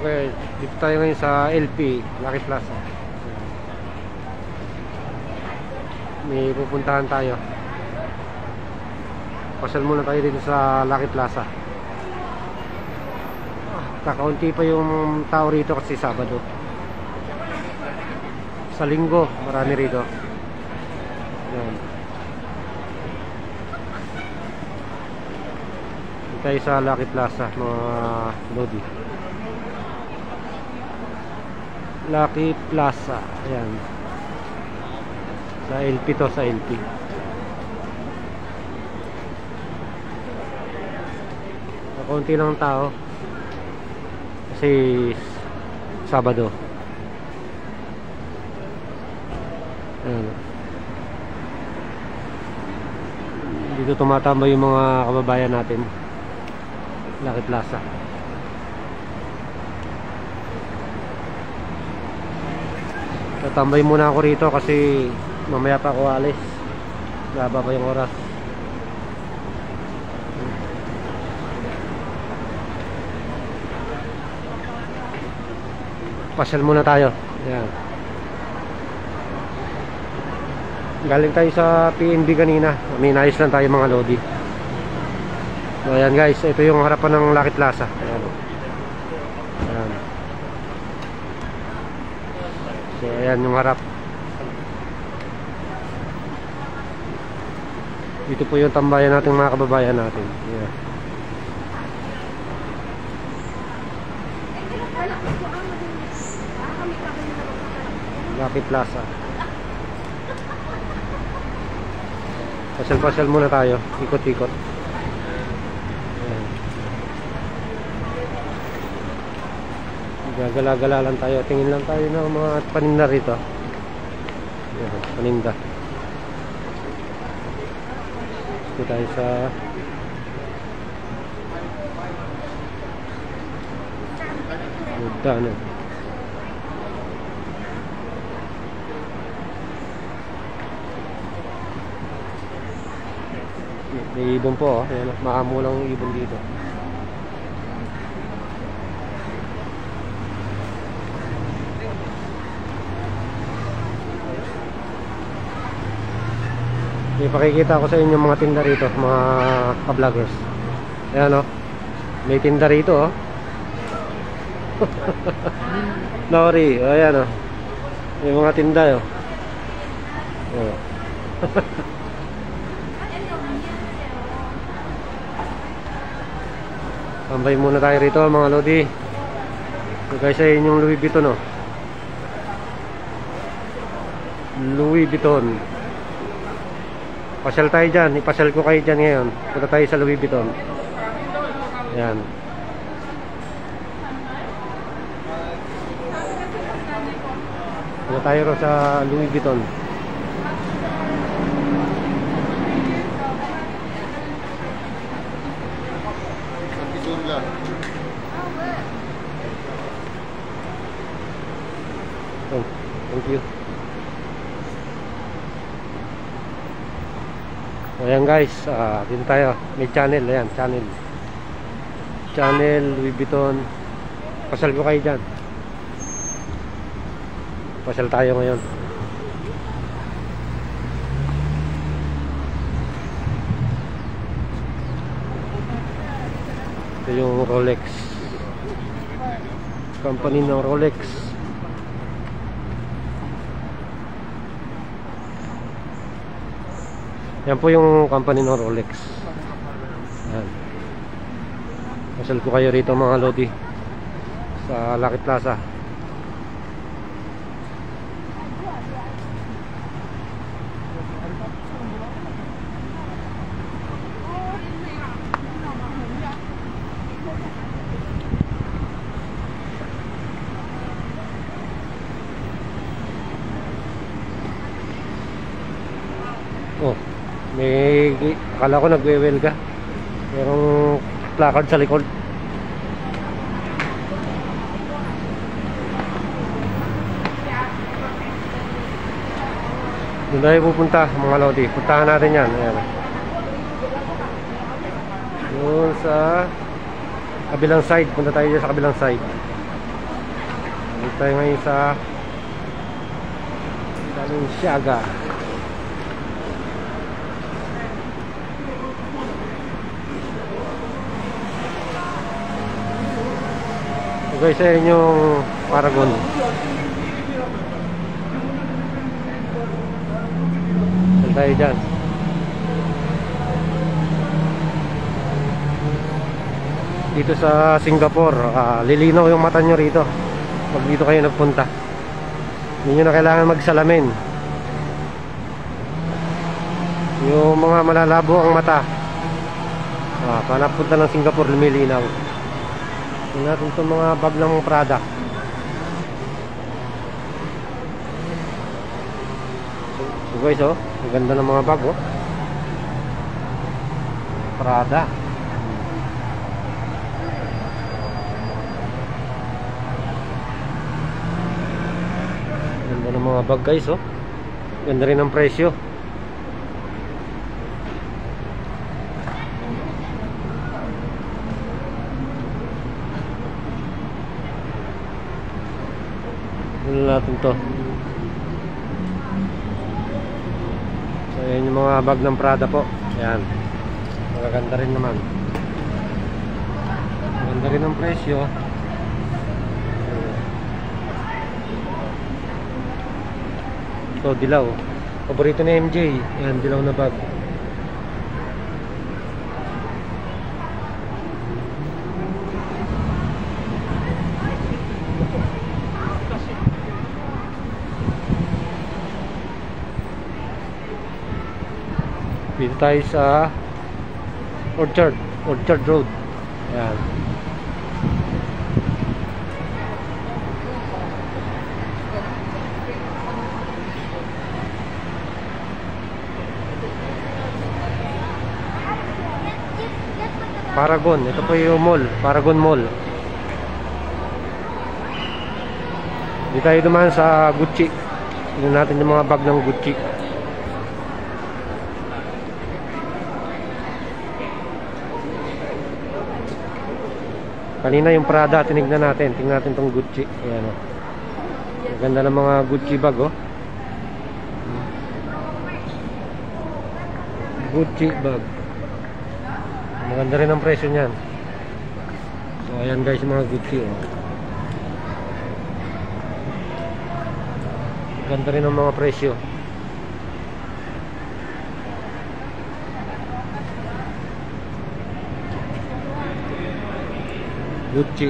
Okay, dito tayo ngayon sa LP, Lucky Plaza. May pupuntahan tayo. Pasal muna tayo dito sa Lucky Plaza. Kakaunti pa yung tao rito kasi Sabado. Sa Linggo, marami rito. Yan. Dito tayo sa Lucky Plaza, mga lodi. Lucky Plaza. Ayan. Sa LP to, sa LP. Kaunti lang tao. Kasi Sabado. Ayan. Dito tumatambay yung mga kababayan natin. Lucky Plaza. Tatambay muna ako rito kasi mamaya pa ako alis. Naba pa yung oras. Pasyal muna tayo. Ayan. Galing tayo sa PNB kanina. May nais lang tayo mga lodi. So ayan guys, ito yung harapan ng Lucky Plaza. Ayan. Ayan. So ayan yung harap. Dito po yung tambayan natin mga kababayan natin. Ayan. Lucky Plaza. Pasyal-pasyal muna tayo, ikot-ikot. Gagala-gala lang tayo, tingin lang tayo ng mga paninda rito. Ayan, paninda. Dito tayo sa Budano. May ibon po, ayan, makamulang ibon dito. Ipakikita ko sa inyo mga tinda rito, mga ka-vloggers. Ayan o, may tinda rito o. Nori, ayan o. May mga tinda o. Tambay muna tayo rito mga lodi. Guys, sa inyong Louis Vuitton o. Louis Vuitton. Pasyal tayo dyan, ipasyal ko kayo dyan ngayon. Punta tayo sa Louis Vuitton. Ayan. Punta tayo sa Louis Vuitton. Oh, thank you. Ayan guys, dito tayo. May channel, ayan, channel Louis Vuitton. Pasal ko kayo dyan. Pasal tayo ngayon. Ito yung Rolex. Company ng Rolex. Yan po yung company ng Rolex. Ayan. Pasal ko kayo rito mga lodi sa Lucky Plaza. Oh, may akala ko nagwe-well ka. Merong placard sa likod. Doon tayo pupunta mga lodi. Puntahan natin yan. Ayan. Doon sa kabilang side. Punta tayo sa kabilang side. Dito tayo ngayon sa Balenciaga. So guys, ayun yung Paragon. Saan tayo dyan? Dito sa Singapore, lilinaw yung mata nyo rito pag dito kayo nagpunta. Hindi nyo na kailangan magsalamin. Yung mga malalabo ang mata, pag napunta ng Singapore, lumilinaw. Tingnan natin itong mga bag ng Prada. So guys, ang ganda ng mga bag, Prada. Ganda ng mga bag guys, ganda rin ang presyo. Tingnan natin to. So yan yung mga bag ng Prada po. Yan, magaganda rin naman. Maganda rin ang presyo. So dilaw, paborito ni MJ. Yan, dilaw na bag. Dito tayo sa Orchard Road. Ayan. Paragon, ito po yung mall, Paragon Mall. Dito tayo dumaan sa Gucci. Tingnan natin yung mga bag ng Gucci. Kanina yung Prada, tinignan natin. Tingnan natin tong Gucci. Ayan, maganda ng mga Gucci bag, Gucci bag. Maganda rin ang presyo niyan. So ayan guys, mga Gucci, maganda rin ang mga presyo. Gucci.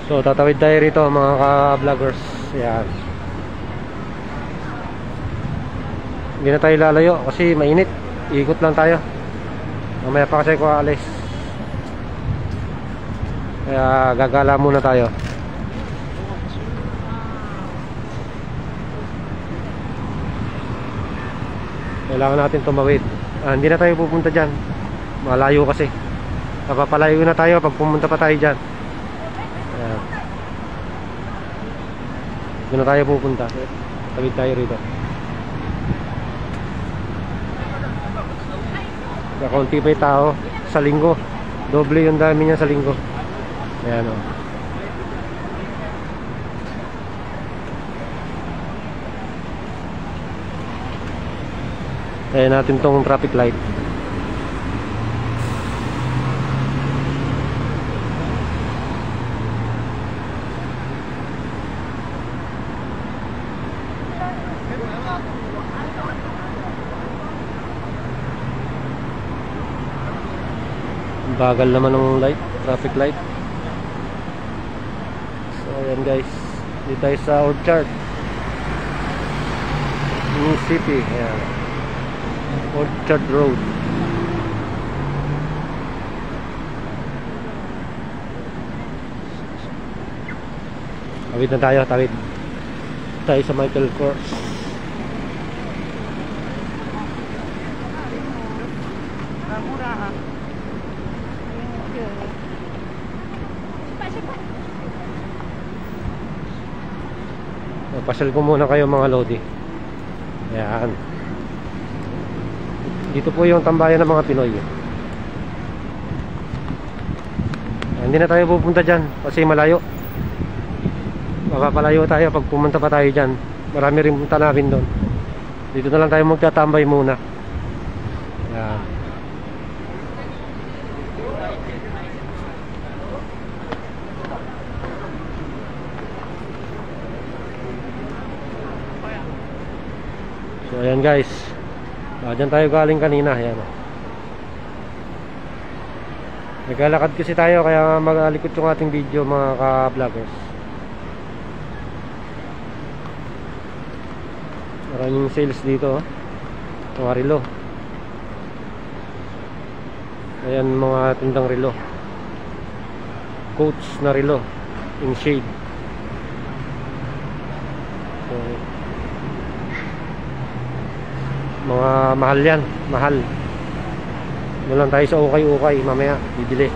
So tatawid tayo rito mga ka-vloggers. Ayan. Hindi na tayo lalayo kasi mainit. Ikot lang tayo. Mamaya pa kasi ko aalis. Kaya gagala muna tayo. Kailangan natin tumawid. Hindi na tayo pupunta dyan. Malayo kasi. Napapalayo na tayo pag pumunta pa tayo dyan. Ayan. Doon na tayo pupunta. Tawid tayo rito. Kaunti pa yung tao sa linggo. Doble yung dami niya sa linggo. Ayan, Ayan natin tong traffic light. Bagal naman ng light, traffic light. So ayan guys, dito tayo sa Orchard New City. Ayan, Orchard Road. Tawid na tayo, tawid tayo sa Michael Kors. Papasyal ko muna kayo mga lodi. Ayan. Dito po yung tambayan ng mga Pinoy. Hindi na tayo pupunta dyan kasi malayo. Mapapalayo tayo pag pumunta pa tayo dyan. Marami rin punta namin doon. Dito na lang tayo magtatambay muna. Ayan. So ayan guys, dyan tayo galing kanina. Ayan. Naglalakad kasi tayo kaya magalikot yung ating video mga ka-vloggers. Maraming sales dito, mga relo. Ayan mga tindang relo, coats na relo in shade. So, mga mahal yan, mahal. Doon lang tayo sa ukay-ukay, mamaya bibili.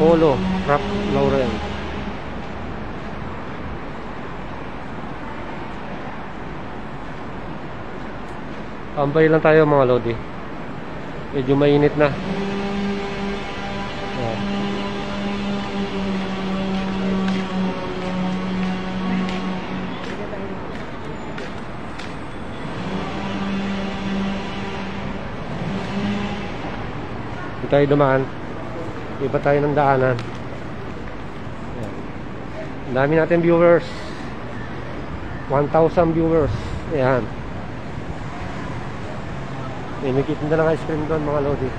Polo, Ralph Lauren. Tambay lang tayo mga lodi. Medyo mainit na. Hindi tayo dumaan. Iba tayo ng daanan. Ayan. Ang dami natin viewers, 1,000 viewers. Ayan. May nagtitinda ng ice cream doon mga lodi.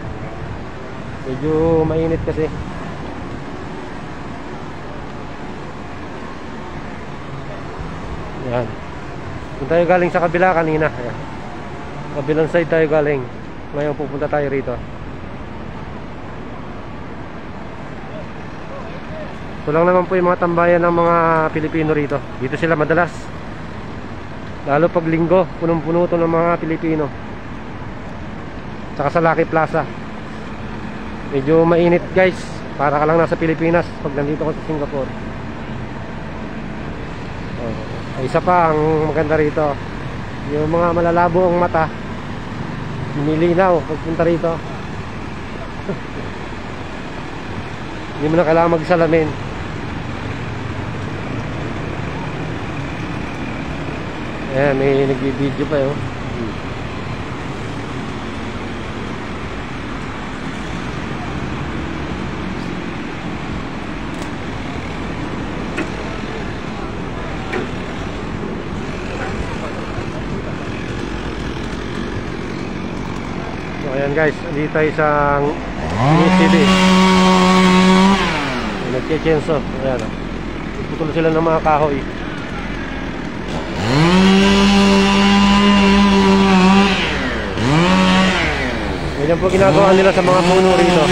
Medyo mainit kasi. Ayan. Kung tayo galing sa kabila kanina. Ayan. Kabilang side tayo galing. Ngayon pupunta tayo rito. Ito lang naman po yung mga tambayan ng mga Pilipino rito. Dito sila madalas. Lalo pag linggo, punong-puno ito ng mga Pilipino. Tsaka sa Lucky Plaza. Medyo mainit guys. Para ka lang nasa Pilipinas pag nandito ka sa Singapore. Isa pa ang maganda rito, yung mga malalabo ang mata, nilinaw pagpunta rito. Hindi mo na kailangan magsalamin. Ayan, may nag-video pa yun. So ayan guys, dito tayo sa city. Nagke-chenso. Ayan, putulo sila ng mga kahoy. Ganyan po ginagawa nila sa mga puno rito.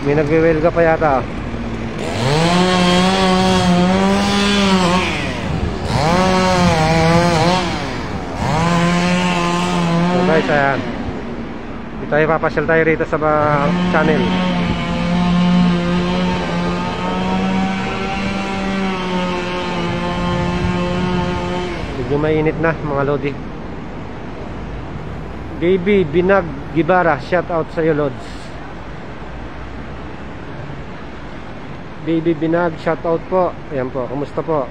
May nagwe-welga pa yata. So guys, ayan. Dito tayo papasyal tayo rito sa channel. Medyo mainit na mga lodi. Baby Binag Gibara, shout out sa iyo Lods. Baby Binag, shout out po. Ayan po, kumusta po?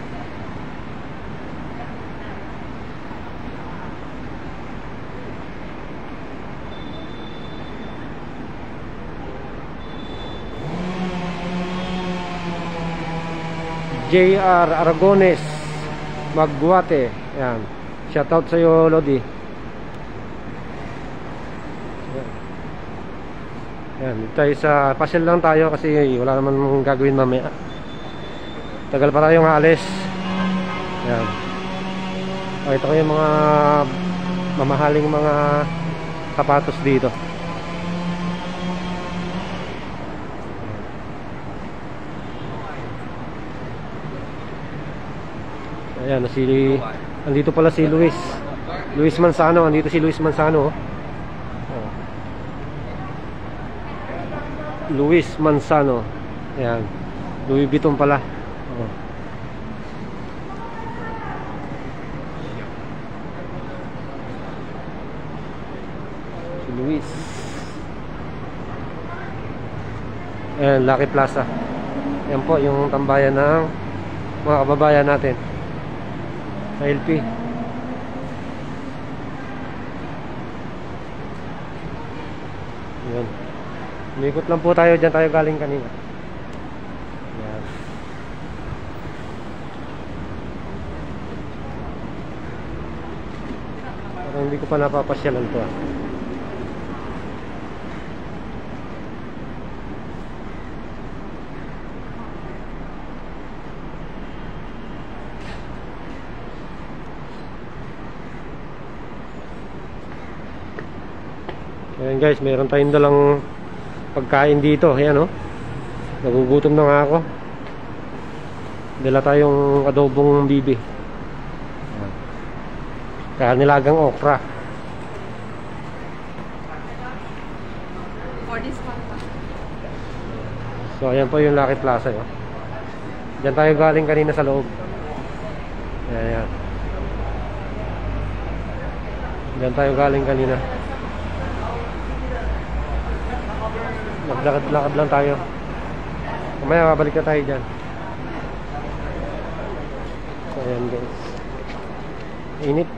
JR Aragones Magguate. Ayan, shout out sa iyo Lodi. Ayan, dito tayo sa pasyal lang tayo kasi wala naman gagawin mamaya. Tagal pa tayong alis. Ayan. Pakita ko yung mga mamahaling mga sapatos dito. Ayan, andito pala si Luis Manzano. Andito si Luis Manzano, oh. Luis Manzano. Ayan, Louis Vuitton pala, oh. Si Luis. Ayan, Lucky Plaza. Ayan po yung tambayan ng mga kababayan natin sa LP. Ayan, umikot lang po tayo. Diyan tayo galing kanina. Ayan. Parang hindi ko pa napapasyalan to, ah. Ayan guys, meron tayong dalang pagkain dito. Ayan, oh. Nagugutom na nga ako. Dala tayong adobong bibi. Kaya nilagang okra. So ayan po yung Lucky Plaza, oh. Diyan tayo galing kanina sa loob. Ayan. Diyan tayo galing kanina. Maglakad-lakad lang tayo. Mamaya babalik na tayo dyan. So ayan guys, init.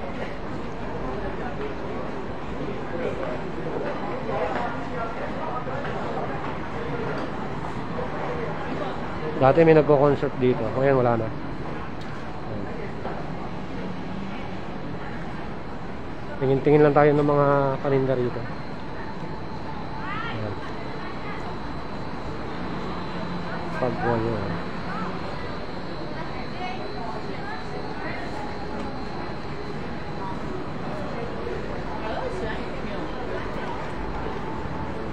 Dati may nagko-concert dito, ngayon wala na. Tingin-tingin lang tayo ng mga paninda rito. Pagwal yun.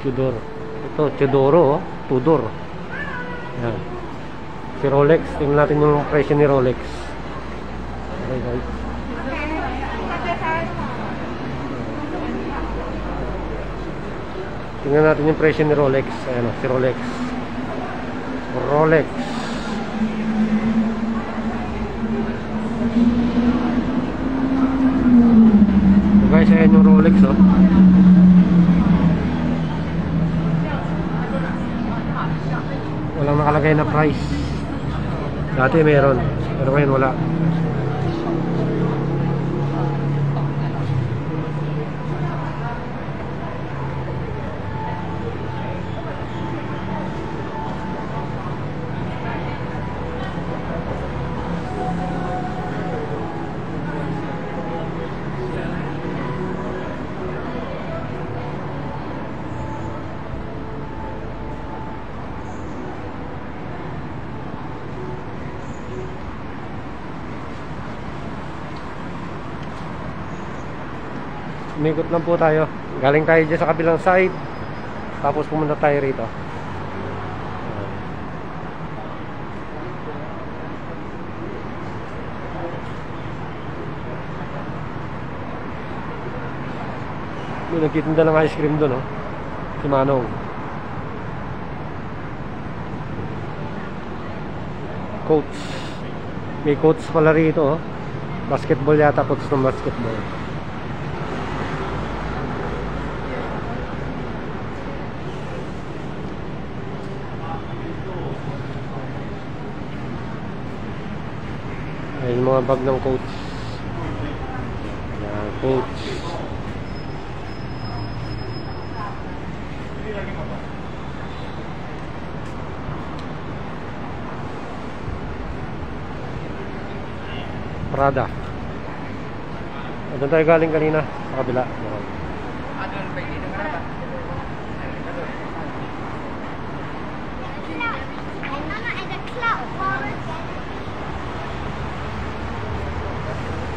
Tudor. Ito, Tudoro, oh. Tudor. Yan. Si Rolex. Tingnan natin yung presyo ni Rolex. Okay guys. Tingnan natin yung presyo ni Rolex. Ayan, oh, si Rolex. Rolex. So guys, ayan yung Rolex, oh. Walang nakalagay na price. Dati meron, pero ngayon wala. Umikot lang po tayo. Galing tayo dyan sa kabilang side, tapos pumunta tayo rito. May nagtitinda ng ice cream doon, oh. Si Manong. Coach. May coach pala rito, oh. Basketball yata, coach ng basketball. Ayan yung mga bag ng coach. Ayan, coach. Prada. Doon tayo galing kanina sa kabila.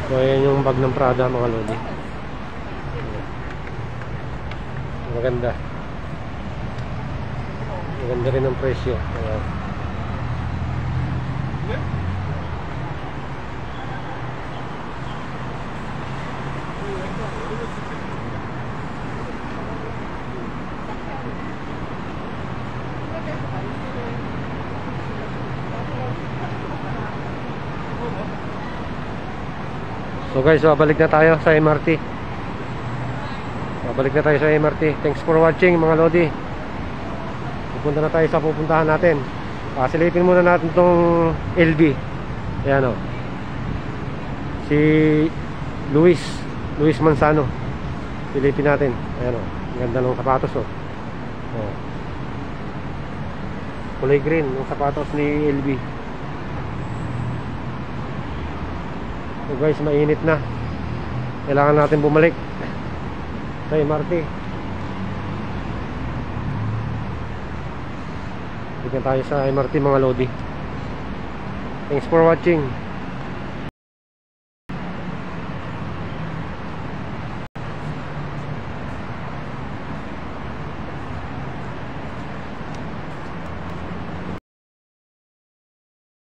So ayan yung bag ng Prada mga lodi. Maganda. Maganda rin ang presyo. Ayan. So guys, babalik na tayo sa MRT. Babalik na tayo sa MRT. Thanks for watching mga lodi. Pupunta na tayo sa pupuntahan natin. Silipin muna natin tong LB. Ayan o. Si Luis Manzano. Silipin natin. Ayan o. Ganda ng sapatos o. Kulay green yung sapatos ni LB. So guys, mainit na. Kailangan natin bumalik sa MRT. Bigyan tayo sa MRT mga lodi. Thanks for watching.